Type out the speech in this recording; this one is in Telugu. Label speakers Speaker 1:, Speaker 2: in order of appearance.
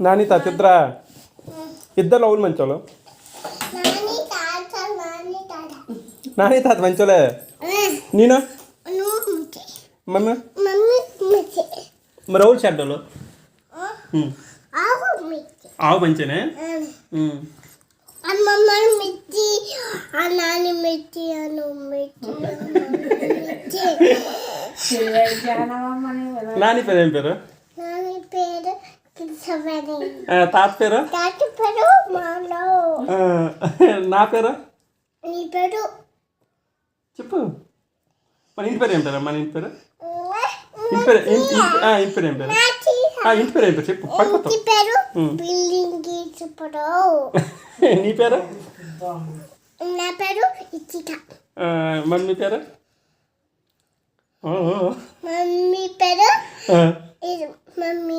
Speaker 1: నాని తాత ఇద్దరా ఇద్దరు అవును మంచోళ్ళు నాని తాత మంచోలే నేను మమ్మీ మరి ఎవరు చెడ్డలు ఆవు మంచినే నాని పేరు ఏం పేరు తాత పేరు నా పేరు చెప్పు మన ఇంటి పేరు ఏం పేరు మన ఇంటి పేరు ఇంటి పేరు ఇంటి పేరు ఏం పేరు ఇంటి పేరు ఏం పేరు చెప్పు నీ పేరు
Speaker 2: నా పేరు ఇచ్చిక
Speaker 1: మమ్మీ పేరు
Speaker 2: మమ్మీ పేరు మమ్మీ